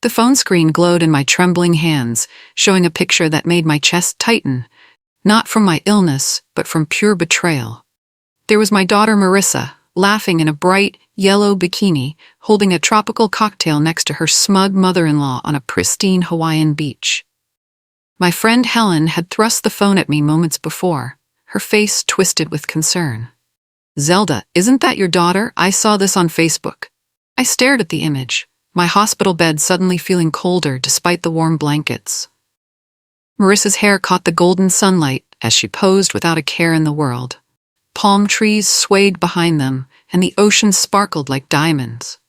The phone screen glowed in my trembling hands, showing a picture that made my chest tighten, not from my illness, but from pure betrayal. There was my daughter Marissa, laughing in a bright, yellow bikini, holding a tropical cocktail next to her smug mother-in-law on a pristine Hawaiian beach. My friend Helen had thrust the phone at me moments before, her face twisted with concern. "Zelda, isn't that your daughter? I saw this on Facebook." I stared at the image, my hospital bed suddenly feeling colder despite the warm blankets. Marissa's hair caught the golden sunlight as she posed without a care in the world. Palm trees swayed behind them, and the ocean sparkled like diamonds.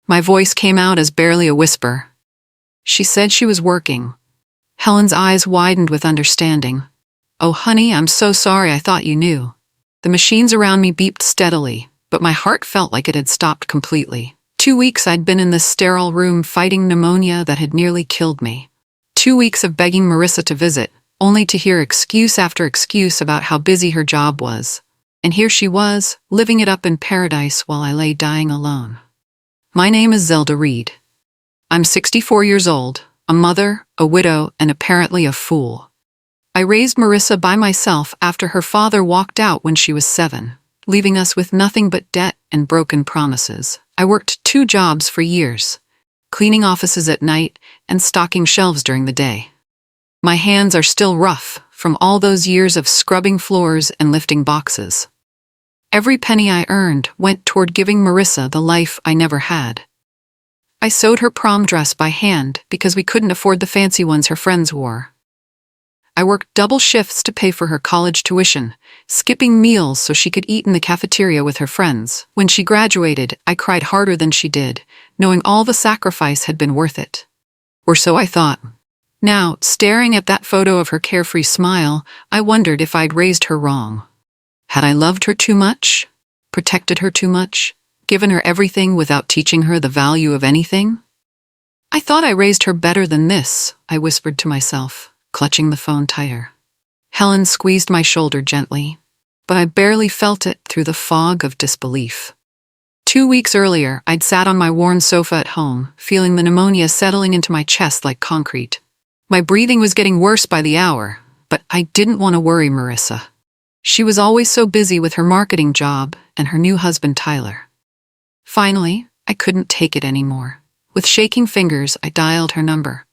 My voice came out as barely a whisper. She said she was working. Helen's eyes widened with understanding. "Oh, honey, I'm so sorry, I thought you knew." The machines around me beeped steadily, but my heart felt like it had stopped completely. 2 weeks I'd been in this sterile room fighting pneumonia that had nearly killed me. 2 weeks of begging Marissa to visit, only to hear excuse after excuse about how busy her job was. And here she was, living it up in paradise while I lay dying alone. My name is Zelda Reed. I'm 64 years old, a mother, a widow, and apparently a fool. I raised Marissa by myself after her father walked out when she was 7, leaving us with nothing but debt and broken promises. I worked 2 jobs for years, cleaning offices at night and stocking shelves during the day. My hands are still rough from all those years of scrubbing floors and lifting boxes. Every penny I earned went toward giving Marissa the life I never had. I sewed her prom dress by hand because we couldn't afford the fancy ones her friends wore. I worked double shifts to pay for her college tuition, skipping meals so she could eat in the cafeteria with her friends. When she graduated, I cried harder than she did, knowing all the sacrifice had been worth it. Or so I thought. Now, staring at that photo of her carefree smile, I wondered if I'd raised her wrong. Had I loved her too much? Protected her too much? Given her everything without teaching her the value of anything? "I thought I raised her better than this," I whispered to myself, clutching the phone tighter. Helen squeezed my shoulder gently, but I barely felt it through the fog of disbelief. 2 weeks earlier, I'd sat on my worn sofa at home, feeling the pneumonia settling into my chest like concrete. My breathing was getting worse by the hour, but I didn't want to worry Marissa. She was always so busy with her marketing job and her new husband Tyler. Finally, I couldn't take it anymore. With shaking fingers, I dialed her number.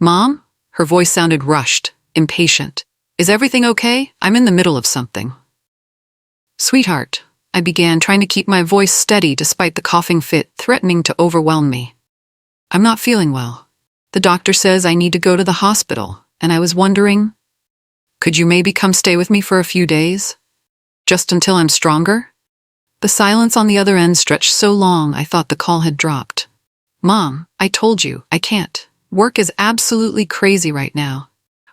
"Mom?" Her voice sounded rushed, impatient. "Is everything okay? I'm in the middle of something." "Sweetheart," I began, trying to keep my voice steady despite the coughing fit threatening to overwhelm me. "I'm not feeling well. The doctor says I need to go to the hospital, and I was wondering, could you maybe come stay with me for a few days? Just until I'm stronger?" The silence on the other end stretched so long I thought the call had dropped. "Mom, I told you, I can't. Work is absolutely crazy right now.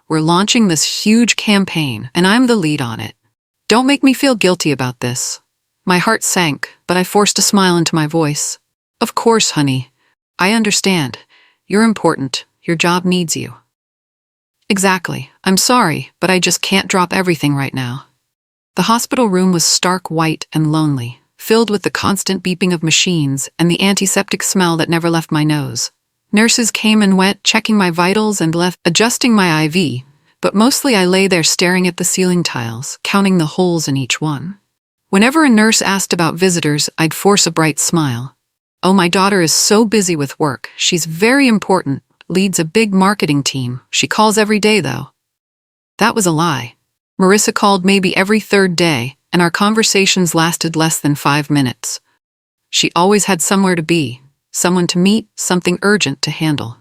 We're launching this huge campaign, and I'm the lead on it. Don't make me feel guilty about this." My heart sank, but I forced a smile into my voice. "Of course, honey. I understand. You're important. Your job needs you." "Exactly. I'm sorry, but I just can't drop everything right now." The hospital room was stark white and lonely, filled with the constant beeping of machines and the antiseptic smell that never left my nose. Nurses came and went, checking my vitals and left, adjusting my IV, but mostly I lay there staring at the ceiling tiles, counting the holes in each one. Whenever a nurse asked about visitors, I'd force a bright smile. "Oh, my daughter is so busy with work. She's very important, leads a big marketing team. She calls every day, though." That was a lie. Marissa called maybe every 3rd day, and our conversations lasted less than 5 minutes. She always had somewhere to be, someone to meet, something urgent to handle.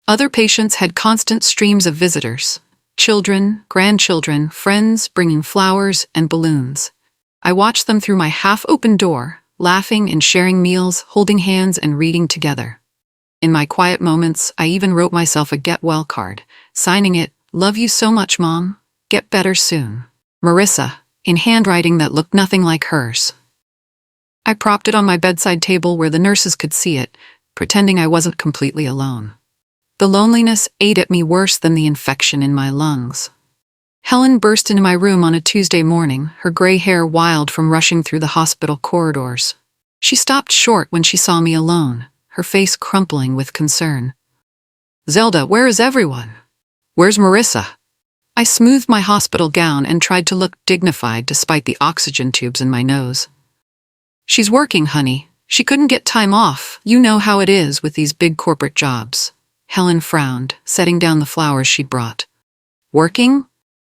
Other patients had constant streams of visitors, children, grandchildren, friends bringing flowers and balloons. I watched them through my half-open door, laughing and sharing meals, holding hands and reading together. In my quiet moments, I even wrote myself a get well card, signing it, "Love you so much, Mom. Get better soon. Marissa," in handwriting that looked nothing like hers. I propped it on my bedside table where the nurses could see it, pretending I wasn't completely alone. The loneliness ate at me worse than the infection in my lungs. Helen burst into my room on a Tuesday morning, her gray hair wild from rushing through the hospital corridors. She stopped short when she saw me alone, her face crumpling with concern. "Zelda, where is everyone? Where's Marissa?" I smoothed my hospital gown and tried to look dignified despite the oxygen tubes in my nose. "She's working, honey. She couldn't get time off. You know how it is with these big corporate jobs." Helen frowned, setting down the flowers she'd brought. "Working?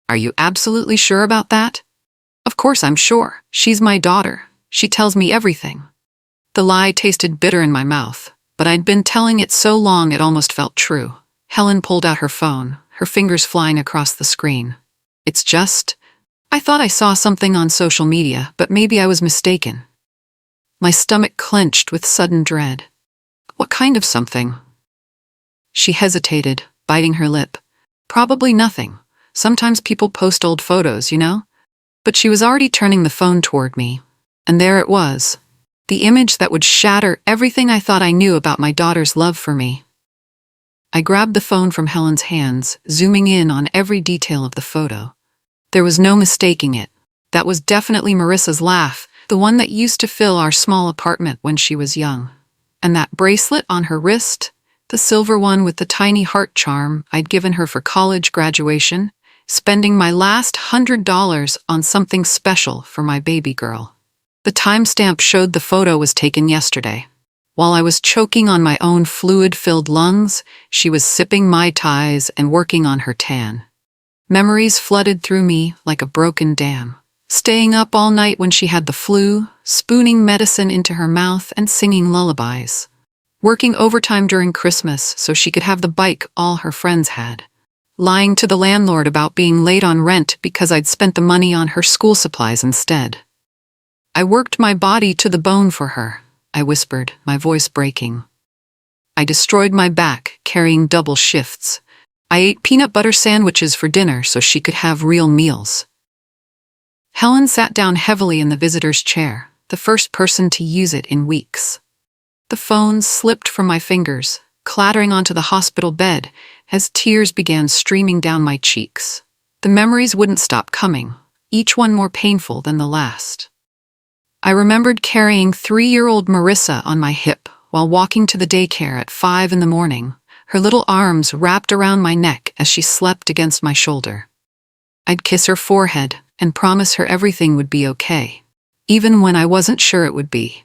Are you absolutely sure about that?" "Of course I'm sure. She's my daughter. She tells me everything." The lie tasted bitter in my mouth, but I'd been telling it so long it almost felt true. Helen pulled out her phone, her fingers flying across the screen. "It's just, I thought I saw something on social media, but maybe I was mistaken." My stomach clenched with sudden dread. "What kind of something?" She hesitated, biting her lip. "Probably nothing. Sometimes people post old photos, you know?" But she was already turning the phone toward me. And there it was. The image that would shatter everything I thought I knew about my daughter's love for me. I grabbed the phone from Helen's hands, zooming in on every detail of the photo. There was no mistaking it. That was definitely Marissa's laugh, the one that used to fill our small apartment when she was young. And that bracelet on her wrist, the silver one with the tiny heart charm I'd given her for college graduation, spending my last $100 on something special for my baby girl. The timestamp showed the photo was taken yesterday. While I was choking on my own fluid-filled lungs, she was sipping Mai Tais and working on her tan. Memories flooded through me like a broken dam. Staying up all night when she had the flu, spooning medicine into her mouth and singing lullabies. Working overtime during Christmas so she could have the bike all her friends had. Lying to the landlord about being late on rent because I'd spent the money on her school supplies instead. "I worked my body to the bone for her," I whispered, my voice breaking. "I destroyed my back, carrying double shifts. I ate peanut butter sandwiches for dinner so she could have real meals." Helen sat down heavily in the visitor's chair, the first person to use it in weeks. The phone slipped from my fingers, clattering onto the hospital bed as tears began streaming down my cheeks. The memories wouldn't stop coming, each one more painful than the last. I remembered carrying 3-year-old Marissa on my hip while walking to the daycare at 5 in the morning, her little arms wrapped around my neck as she slept against my shoulder. I'd kiss her forehead and promise her everything would be okay, even when I wasn't sure it would be.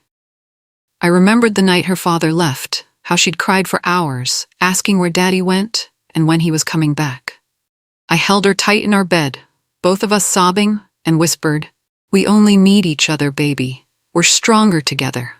I remembered the night her father left, how she'd cried for hours, asking where Daddy went and when he was coming back. I held her tight in our bed, both of us sobbing, and whispered, "We only need each other, baby. We're stronger together."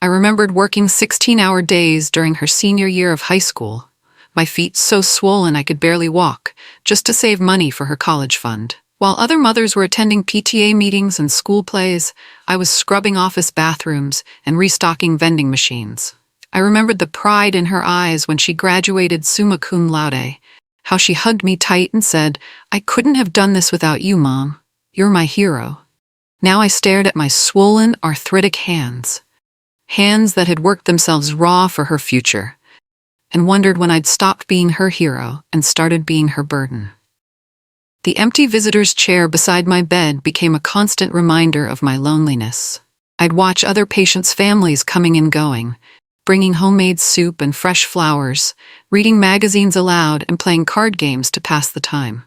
I remembered working 16-hour days during her senior year of high school, my feet so swollen I could barely walk, just to save money for her college fund. While other mothers were attending PTA meetings and school plays, I was scrubbing office bathrooms and restocking vending machines. I remembered the pride in her eyes when she graduated summa cum laude, how she hugged me tight and said, "I couldn't have done this without you, Mom. You're my hero." Now I stared at my swollen, arthritic hands that had worked themselves raw for her future, and wondered when I'd stopped being her hero and started being her burden. The empty visitor's chair beside my bed became a constant reminder of my loneliness. I'd watch other patients' families coming and going, bringing homemade soup and fresh flowers, reading magazines aloud and playing card games to pass the time.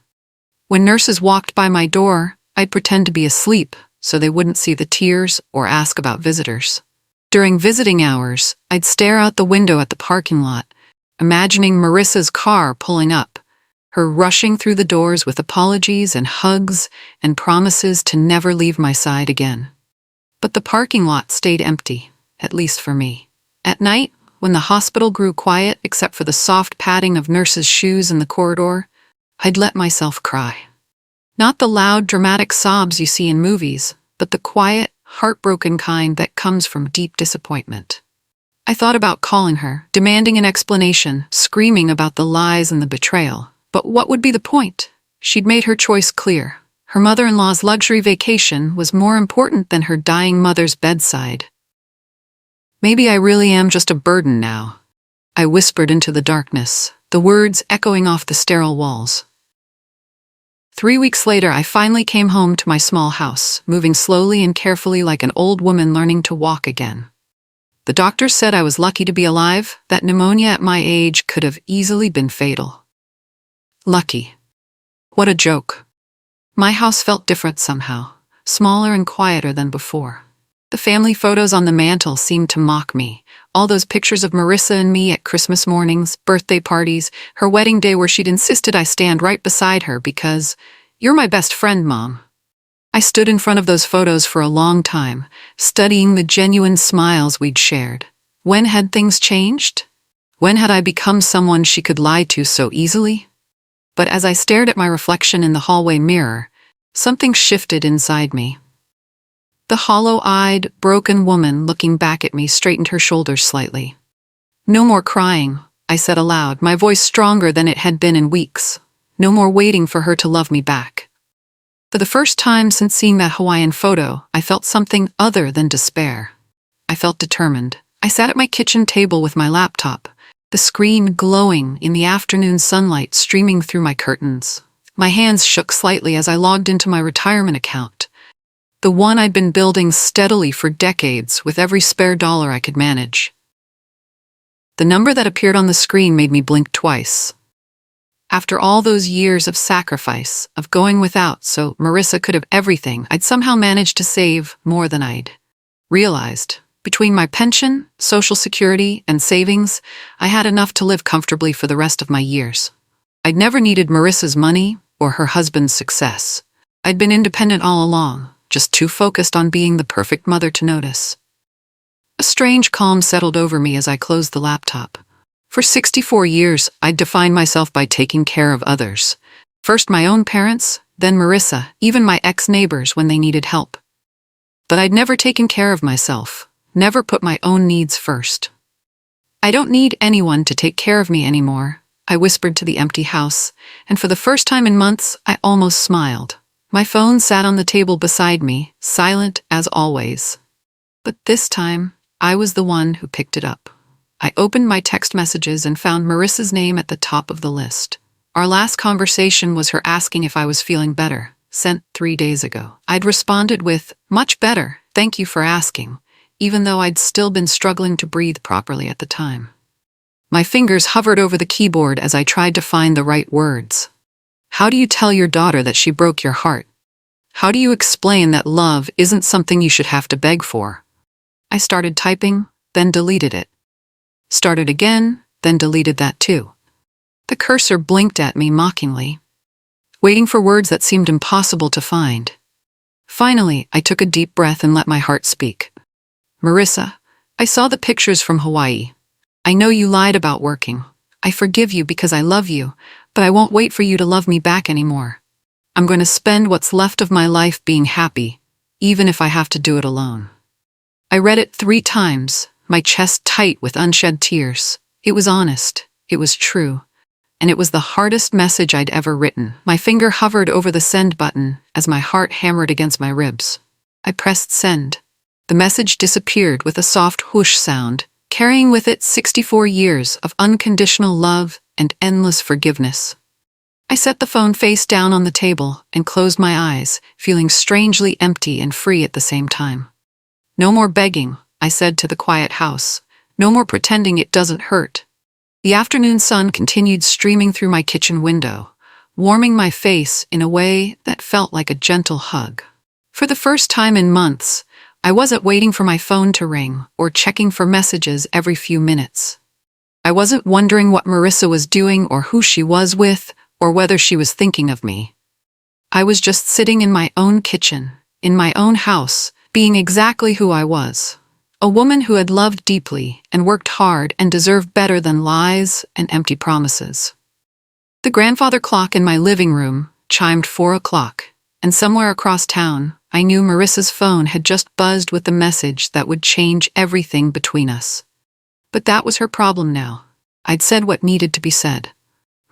When nurses walked by my door, I'd pretend to be asleep so they wouldn't see the tears or ask about visitors. During visiting hours, I'd stare out the window at the parking lot, imagining Marissa's car pulling up, her rushing through the doors with apologies and hugs and promises to never leave my side again. But the parking lot stayed empty, at least for me. At night, when the hospital grew quiet except for the soft padding of nurses' shoes in the corridor, I'd let myself cry. Not the loud, dramatic sobs you see in movies, but the quiet, heartbroken kind that comes from deep disappointment. I thought about calling her, demanding an explanation, screaming about the lies and the betrayal. But what would be the point? She'd made her choice clear. Her mother-in-law's luxury vacation was more important than her dying mother's bedside. "Maybe I really am just a burden now," I whispered into the darkness, the words echoing off the sterile walls. 3 weeks later, I finally came home to my small house, moving slowly and carefully like an old woman learning to walk again. The doctor said I was lucky to be alive, that pneumonia at my age could have easily been fatal. Lucky. What a joke. My house felt different somehow, smaller and quieter than before. The family photos on the mantel seemed to mock me. All those pictures of Marissa and me at Christmas mornings, birthday parties, her wedding day where she'd insisted I stand right beside her because, "You're my best friend, Mom." I stood in front of those photos for a long time, studying the genuine smiles we'd shared. When had things changed? When had I become someone she could lie to so easily? But as I stared at my reflection in the hallway mirror, something shifted inside me. The hollow-eyed, broken woman looking back at me straightened her shoulders slightly. "No more crying," I said aloud, my voice stronger than it had been in weeks. No more waiting for her to love me back. For the first time since seeing that Hawaiian photo, I felt something other than despair. I felt determined. I sat at my kitchen table with my laptop, the screen glowing in the afternoon sunlight streaming through my curtains. My hands shook slightly as I logged into my retirement account, the one I'd been building steadily for decades with every spare dollar I could manage. The number that appeared on the screen made me blink twice. After all those years of sacrifice, of going without so Marissa could have everything, I'd somehow managed to save more than I'd realized. Between my pension, Social Security, and savings, I had enough to live comfortably for the rest of my years. I'd never needed Marissa's money or her husband's success. I'd been independent all along, just too focused on being the perfect mother to notice. A strange calm settled over me as I closed the laptop. For 64 years, I'd defined myself by taking care of others. First my own parents, then Marissa, even my ex-neighbors when they needed help. But I'd never taken care of myself, never put my own needs first. "I don't need anyone to take care of me anymore," I whispered to the empty house, and for the first time in months, I almost smiled. My phone sat on the table beside me, silent as always. But this time, I was the one who picked it up. I opened my text messages and found Marissa's name at the top of the list. Our last conversation was her asking if I was feeling better, sent 3 days ago. I'd responded with, "Much better, thank you for asking," even though I'd still been struggling to breathe properly at the time. My fingers hovered over the keyboard as I tried to find the right words. How do you tell your daughter that she broke your heart? How do you explain that love isn't something you should have to beg for? I started typing, then deleted it. Started again, then deleted that too. The cursor blinked at me mockingly, waiting for words that seemed impossible to find. Finally, I took a deep breath and let my heart speak. "Marissa, I saw the pictures from Hawaii. I know you lied about working. I forgive you because I love you, but I won't wait for you to love me back anymore. I'm going to spend what's left of my life being happy, even if I have to do it alone." I read it 3 times, my chest tight with unshed tears. It was honest, it was true, and it was the hardest message I'd ever written. My finger hovered over the send button as my heart hammered against my ribs. I pressed send. The message disappeared with a soft whoosh sound, carrying with it 64 years of unconditional love and endless forgiveness. I set the phone face down on the table and closed my eyes, feeling strangely empty and free at the same time. "No more begging," I said to the quiet house. "No more pretending it doesn't hurt." The afternoon sun continued streaming through my kitchen window, warming my face in a way that felt like a gentle hug. For the first time in months, I wasn't waiting for my phone to ring or checking for messages every few minutes. I wasn't wondering what Marissa was doing or who she was with or whether she was thinking of me. I was just sitting in my own kitchen, in my own house, being exactly who I was. A woman who had loved deeply and worked hard and deserved better than lies and empty promises. The grandfather clock in my living room chimed 4 o'clock, and somewhere across town, I knew Marissa's phone had just buzzed with the message that would change everything between us. But that was her problem now. I'd said what needed to be said.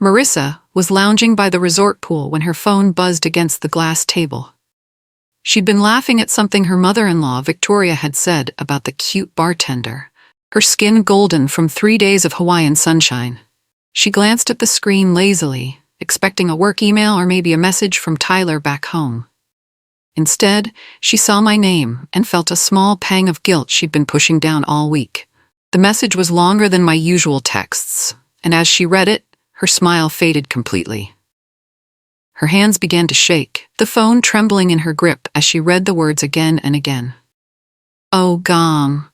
Marissa was lounging by the resort pool when her phone buzzed against the glass table. She'd been laughing at something her mother-in-law, Victoria, had said about the cute bartender, her skin golden from 3 days of Hawaiian sunshine. She glanced at the screen lazily, expecting a work email or maybe a message from Tyler back home. Instead, she saw my name and felt a small pang of guilt she'd been pushing down all week. The message was longer than my usual texts, and as she read it, her smile faded completely. Her hands began to shake, the phone trembling in her grip as she read the words again and again. "Oh, Gong,"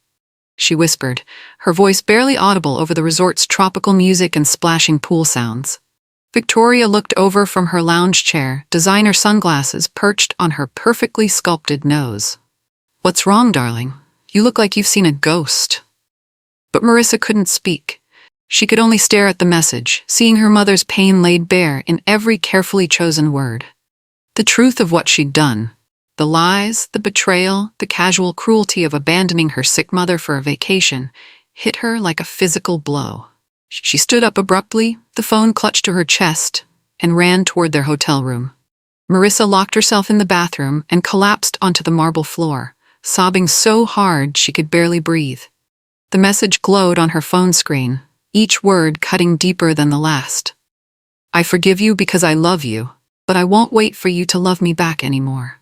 she whispered, her voice barely audible over the resort's tropical music and splashing pool sounds. Victoria looked over from her lounge chair, designer sunglasses perched on her perfectly sculpted nose. "What's wrong, darling? You look like you've seen a ghost." But Marissa couldn't speak. She could only stare at the message, seeing her mother's pain laid bare in every carefully chosen word. The truth of what she'd done, the lies, the betrayal, the casual cruelty of abandoning her sick mother for a vacation, hit her like a physical blow. She stood up abruptly, the phone clutched to her chest, and ran toward their hotel room. Marissa locked herself in the bathroom and collapsed onto the marble floor, sobbing so hard she could barely breathe. The message glowed on her phone screen, each word cutting deeper than the last. "I forgive you because I love you, but I won't wait for you to love me back anymore."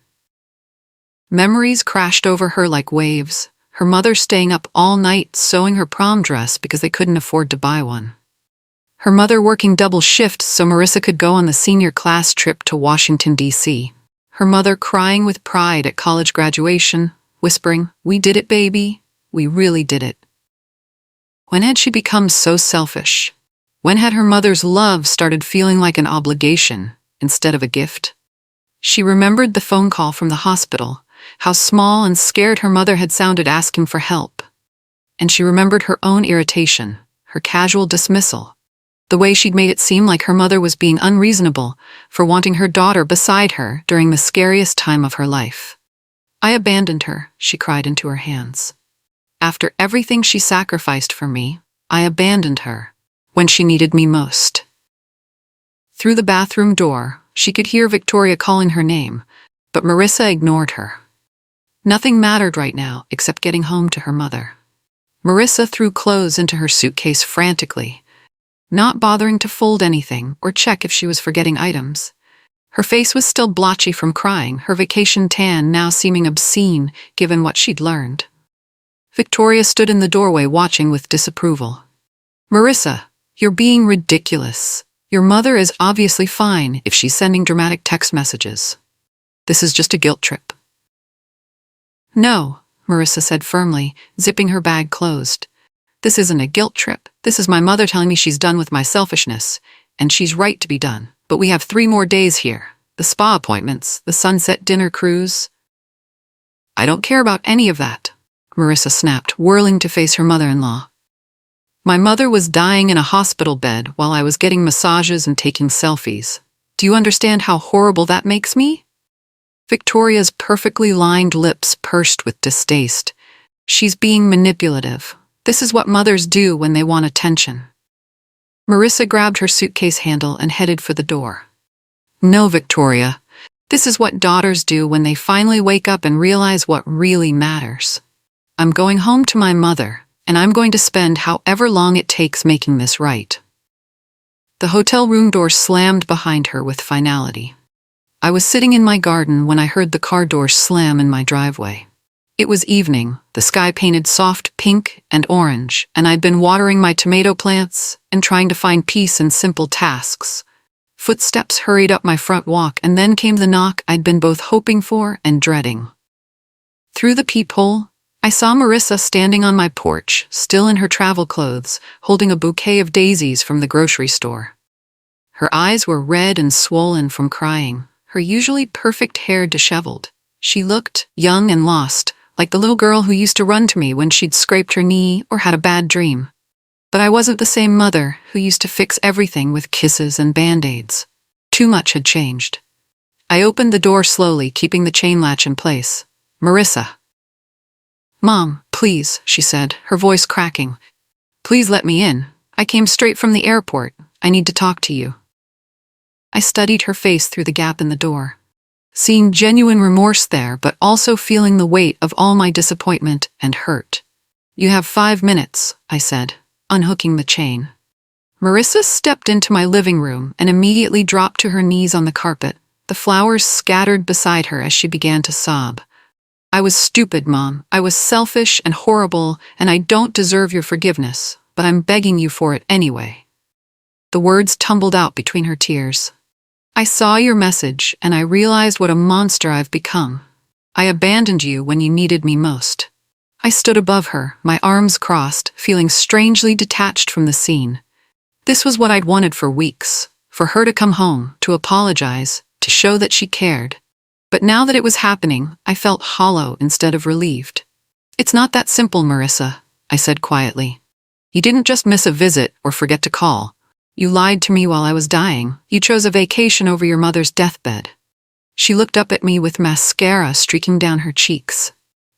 Memories crashed over her like waves, her mother staying up all night sewing her prom dress because they couldn't afford to buy one. Her mother working double shifts so Marissa could go on the senior class trip to Washington, D.C. Her mother crying with pride at college graduation, whispering, "We did it, baby. We really did it." When had she become so selfish? When had her mother's love started feeling like an obligation instead of a gift? She remembered the phone call from the hospital, how small and scared her mother had sounded asking for help. And she remembered her own irritation, her casual dismissal, the way she'd made it seem like her mother was being unreasonable for wanting her daughter beside her during the scariest time of her life. "I abandoned her," she cried into her hands. "After everything she sacrificed for me, I abandoned her, when she needed me most." Through the bathroom door, she could hear Victoria calling her name, but Marissa ignored her. Nothing mattered right now except getting home to her mother. Marissa threw clothes into her suitcase frantically, not bothering to fold anything or check if she was forgetting items. Her face was still blotchy from crying, her vacation tan now seeming obscene given what she'd learned. Victoria stood in the doorway watching with disapproval. "Marissa, you're being ridiculous. Your mother is obviously fine if she's sending dramatic text messages. This is just a guilt trip." "No," Marissa said firmly, zipping her bag closed. "This isn't a guilt trip. This is my mother telling me she's done with my selfishness, and she's right to be done. But we have 3 more days here. The spa appointments, the sunset dinner cruise." "I don't care about any of that," Marissa snapped, whirling to face her mother-in-law. "My mother was dying in a hospital bed while I was getting massages and taking selfies. Do you understand how horrible that makes me?" Victoria's perfectly lined lips pursed with distaste. "She's being manipulative. This is what mothers do when they want attention." Marissa grabbed her suitcase handle and headed for the door. "No, Victoria. This is what daughters do when they finally wake up and realize what really matters. I'm going home to my mother, and I'm going to spend however long it takes making this right." The hotel room door slammed behind her with finality. I was sitting in my garden when I heard the car door slam in my driveway. It was evening, the sky painted soft pink and orange, and I'd been watering my tomato plants and trying to find peace in simple tasks. Footsteps hurried up my front walk, and then came the knock I'd been both hoping for and dreading. Through the peephole, I saw Marissa standing on my porch, still in her travel clothes, holding a bouquet of daisies from the grocery store. Her eyes were red and swollen from crying, her usually perfect hair disheveled. She looked young and lost, like the little girl who used to run to me when she'd scraped her knee or had a bad dream. But I wasn't the same mother who used to fix everything with kisses and band-aids. Too much had changed. I opened the door slowly, keeping the chain latch in place. "Marissa." "Mom, please," she said, her voice cracking. "Please let me in. I came straight from the airport. I need to talk to you." I studied her face through the gap in the door, seeing genuine remorse there, but also feeling the weight of all my disappointment and hurt. "You have 5 minutes," I said, unhooking the chain. Marissa stepped into my living room and immediately dropped to her knees on the carpet, The flowers scattered beside her as she began to sob. I was stupid, Mom. I was selfish and horrible, and I don't deserve your forgiveness, but I'm begging you for it anyway. The words tumbled out between her tears. I saw your message, and I realized what a monster I've become. I abandoned you when you needed me most. I stood above her, my arms crossed, feeling strangely detached from the scene. This was what I'd wanted for weeks, for her to come home, to apologize, to show that she cared. But now that it was happening, I felt hollow instead of relieved. It's not that simple, Marissa, I said quietly. You didn't just miss a visit or forget to call. You lied to me while I was dying. You chose a vacation over your mother's deathbed. She looked up at me with mascara streaking down her cheeks.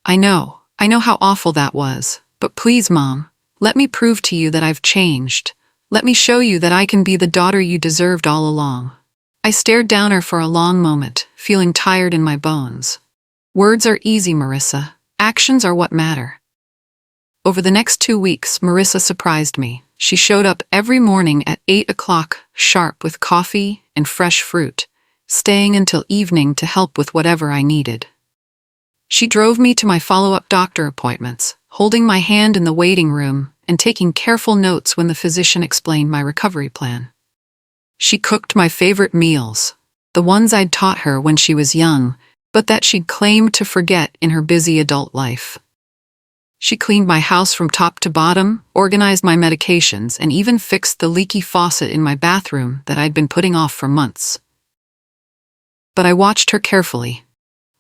I know how awful that was. But please, Mom, let me prove to you that I've changed. Let me show you that I can be the daughter you deserved all along. I stared down her for a long moment, feeling tired in my bones. Words are easy, Marissa. Actions are what matter. Over the next 2 weeks, Marissa surprised me. She showed up every morning at 8 o'clock sharp with coffee and fresh fruit, staying until evening to help with whatever I needed. She drove me to my follow-up doctor appointments, holding my hand in the waiting room and taking careful notes when the physician explained my recovery plan. She cooked my favorite meals, the ones I'd taught her when she was young, but that she'd claimed to forget in her busy adult life. She cleaned my house from top to bottom, organized my medications, and even fixed the leaky faucet in my bathroom that I'd been putting off for months. But I watched her carefully,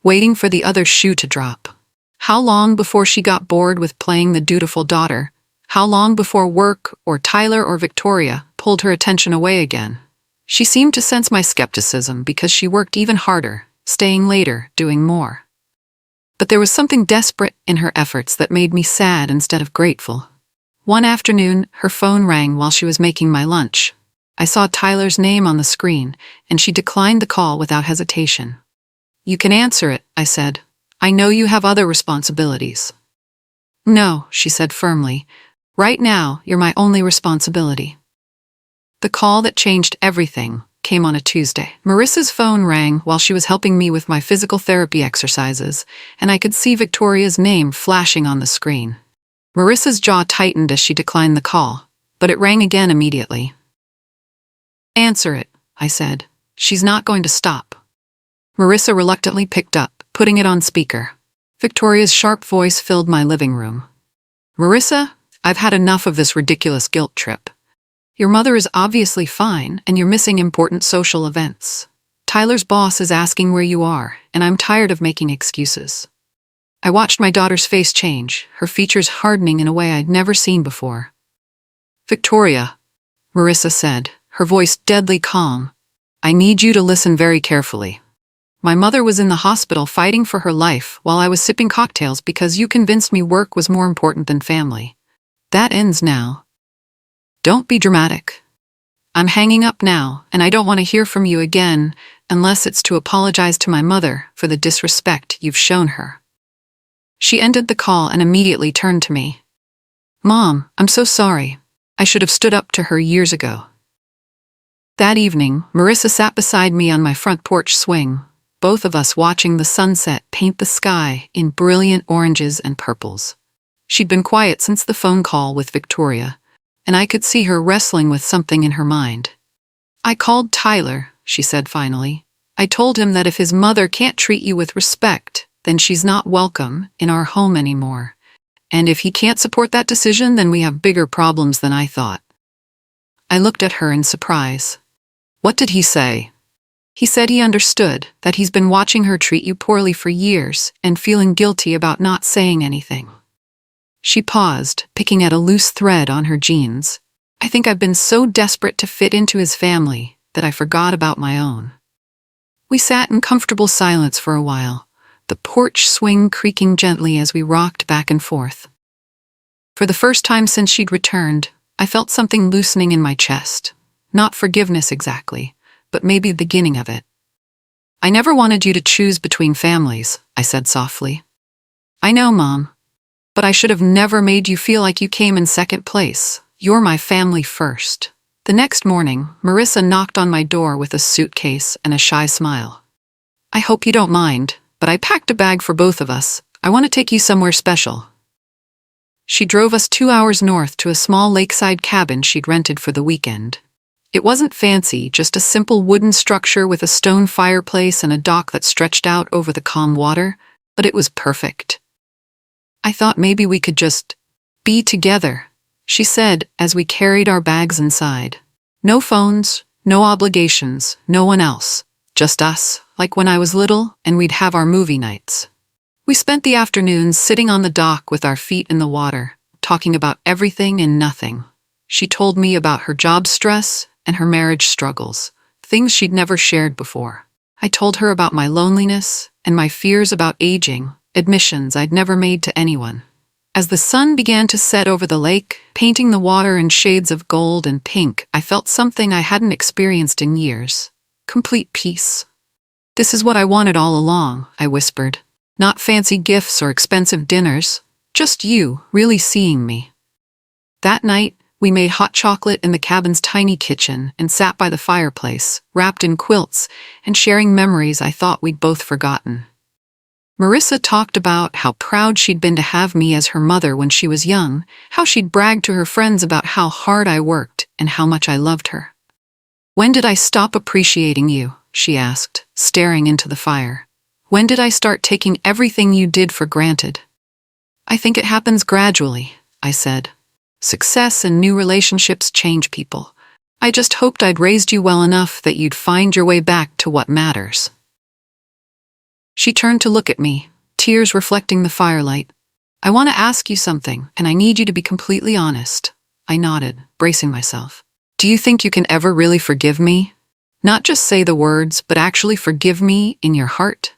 waiting for the other shoe to drop. How long before she got bored with playing the dutiful daughter? How long before work or Tyler or Victoria pulled her attention away again? She seemed to sense my skepticism because she worked even harder, staying later, doing more. But there was something desperate in her efforts that made me sad instead of grateful. One afternoon, her phone rang while she was making my lunch. I saw Tyler's name on the screen, and she declined the call without hesitation. You can answer it, I said. I know you have other responsibilities. No, she said firmly. Right now, you're my only responsibility. The call that changed everything came on a Tuesday. Marissa's phone rang while she was helping me with my physical therapy exercises, and I could see Victoria's name flashing on the screen. Marissa's jaw tightened as she declined the call, but it rang again immediately. Answer it, I said. She's not going to stop. Marissa reluctantly picked up, putting it on speaker. Victoria's sharp voice filled my living room. Marissa, I've had enough of this ridiculous guilt trip. Your mother is obviously fine, and you're missing important social events. Tyler's boss is asking where you are, and I'm tired of making excuses. I watched my daughter's face change, her features hardening in a way I'd never seen before. Victoria, Marissa said, her voice deadly calm, I need you to listen very carefully. My mother was in the hospital fighting for her life while I was sipping cocktails because you convinced me work was more important than family. That ends now. Don't be dramatic. I'm hanging up now, and I don't want to hear from you again unless it's to apologize to my mother for the disrespect you've shown her. She ended the call and immediately turned to me. Mom, I'm so sorry. I should have stood up to her years ago. That evening, Marissa sat beside me on my front porch swing, both of us watching the sunset paint the sky in brilliant oranges and purples. She'd been quiet since the phone call with Victoria, and I could see her wrestling with something in her mind. I called Tyler, she said finally. I told him that if his mother can't treat you with respect, then she's not welcome in our home anymore. And if he can't support that decision, then we have bigger problems than I thought. I looked at her in surprise. What did he say? He said he understood, that he's been watching her treat you poorly for years and feeling guilty about not saying anything. She paused, picking at a loose thread on her jeans. I think I've been so desperate to fit into his family that I forgot about my own. We sat in comfortable silence for a while, the porch swing creaking gently as we rocked back and forth. For the first time since she'd returned, I felt something loosening in my chest. Not forgiveness exactly, but maybe the beginning of it. I never wanted you to choose between families, I said softly. I know, Mom. But I should have never made you feel like you came in second place. You're my family first. The next morning, Marissa knocked on my door with a suitcase and a shy smile. "I hope you don't mind, but I packed a bag for both of us. I want to take you somewhere special." She drove us 2 hours north to a small lakeside cabin she'd rented for the weekend. It wasn't fancy, just a simple wooden structure with a stone fireplace and a dock that stretched out over the calm water, but it was perfect. "I thought maybe we could just be together," she said as we carried our bags inside. "No phones, no obligations, no one else. Just us, like when I was little and we'd have our movie nights." We spent the afternoons sitting on the dock with our feet in the water, talking about everything and nothing. She told me about her job stress and her marriage struggles, things she'd never shared before. I told her about my loneliness and my fears about aging, admissions I'd never made to anyone. As the sun began to set over the lake, painting the water in shades of gold and pink, I felt something I hadn't experienced in years. Complete peace. "This is what I wanted all along," I whispered. "Not fancy gifts or expensive dinners, just you really seeing me." That night, we made hot chocolate in the cabin's tiny kitchen and sat by the fireplace, wrapped in quilts and sharing memories I thought we'd both forgotten. Marissa talked about how proud she'd been to have me as her mother when she was young, how she'd bragged to her friends about how hard I worked and how much I loved her. "When did I stop appreciating you?" she asked, staring into the fire. "When did I start taking everything you did for granted?" "I think it happens gradually," I said. "Success and new relationships change people. I just hoped I'd raised you well enough that you'd find your way back to what matters." She turned to look at me, tears reflecting the firelight. "I want to ask you something, and I need you to be completely honest." I nodded, bracing myself. "Do you think you can ever really forgive me? Not just say the words, but actually forgive me in your heart?"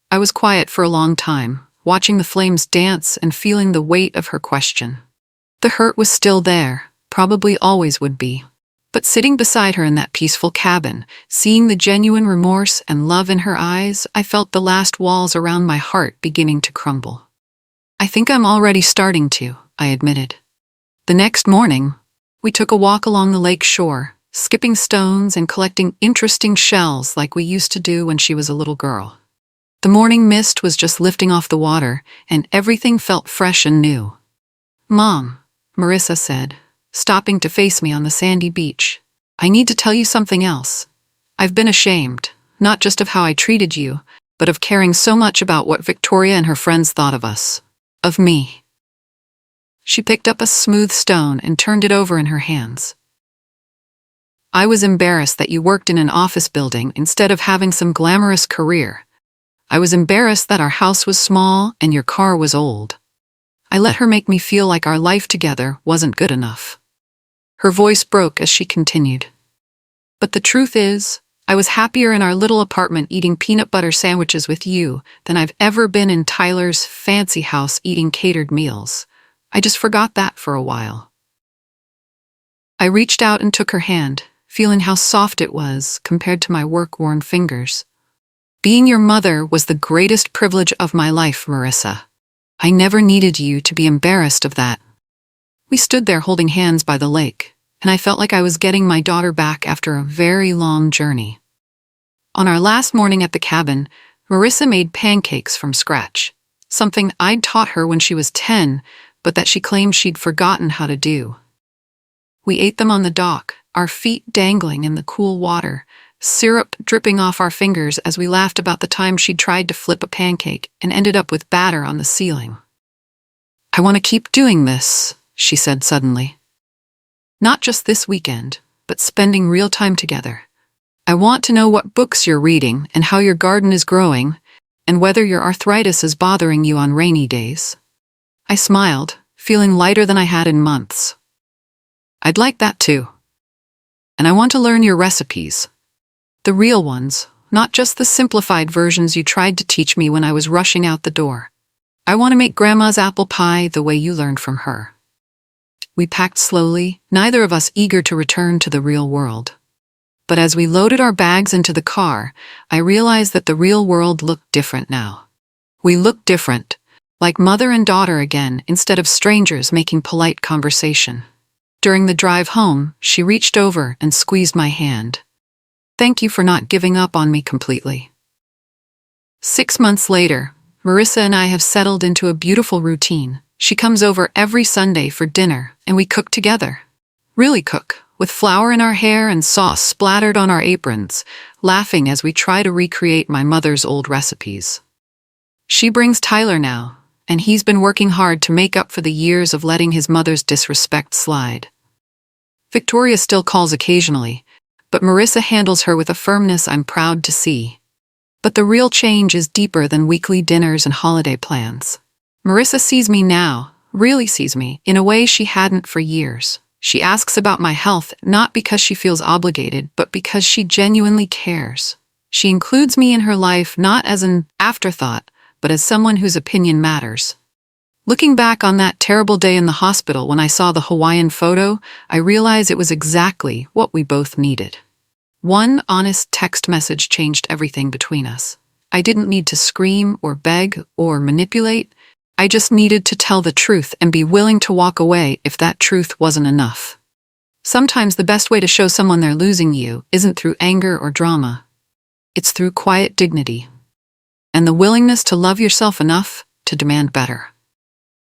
I was quiet for a long time, watching the flames dance and feeling the weight of her question. The hurt was still there, probably always would be. But sitting beside her in that peaceful cabin, seeing the genuine remorse and love in her eyes, I felt the last walls around my heart beginning to crumble. "I think I'm already starting to," I admitted. The next morning, we took a walk along the lake shore, skipping stones and collecting interesting shells like we used to do when she was a little girl. The morning mist was just lifting off the water, and everything felt fresh and new. "Mom," Marissa said, stopping to face me on the sandy beach, "I need to tell you something else. I've been ashamed, not just of how I treated you, but of caring so much about what Victoria and her friends thought of us. Of me." She picked up a smooth stone and turned it over in her hands. "I was embarrassed that you worked in an office building instead of having some glamorous career. I was embarrassed that our house was small and your car was old. I let her make me feel like our life together wasn't good enough." Her voice broke as she continued. "But the truth is, I was happier in our little apartment eating peanut butter sandwiches with you than I've ever been in Tyler's fancy house eating catered meals. I just forgot that for a while." I reached out and took her hand, feeling how soft it was compared to my work-worn fingers. "Being your mother was the greatest privilege of my life, Marissa. I never needed you to be embarrassed of that." We stood there holding hands by the lake, and I felt like I was getting my daughter back after a very long journey. On our last morning at the cabin, Marissa made pancakes from scratch, something I'd taught her when she was 10, but that she claimed she'd forgotten how to do. We ate them on the dock, our feet dangling in the cool water, syrup dripping off our fingers as we laughed about the time she'd tried to flip a pancake and ended up with batter on the ceiling. "I want to keep doing this," she said suddenly. "Not just this weekend, but spending real time together. I want to know what books you're reading and how your garden is growing, and whether your arthritis is bothering you on rainy days." I smiled, feeling lighter than I had in months. "I'd like that too. And I want to learn your recipes. The real ones, not just the simplified versions you tried to teach me when I was rushing out the door. I want to make Grandma's apple pie the way you learned from her." We packed slowly, neither of us eager to return to the real world. But as we loaded our bags into the car, I realized that the real world looked different now. We looked different, like mother and daughter again instead of strangers making polite conversation. During the drive home, she reached over and squeezed my hand. Thank you for not giving up on me completely. 6 months later, Marissa and I have settled into a beautiful routine. She comes over every Sunday for dinner, and we cook together. Really cook, with flour in our hair and sauce splattered on our aprons, laughing as we try to recreate my mother's old recipes. She brings Tyler now, and he's been working hard to make up for the years of letting his mother's disrespect slide. Victoria still calls occasionally, but Marissa handles her with a firmness I'm proud to see. But the real change is deeper than weekly dinners and holiday plans. Marissa sees me now, really sees me, in a way she hadn't for years. She asks about my health, not because she feels obligated, but because she genuinely cares. She includes me in her life not as an afterthought, but as someone whose opinion matters. Looking back on that terrible day in the hospital when I saw the Hawaiian photo, I realized it was exactly what we both needed. One honest text message changed everything between us. I didn't need to scream or beg or manipulate. I just needed to tell the truth and be willing to walk away if that truth wasn't enough. Sometimes the best way to show someone they're losing you isn't through anger or drama. It's through quiet dignity and the willingness to love yourself enough to demand better.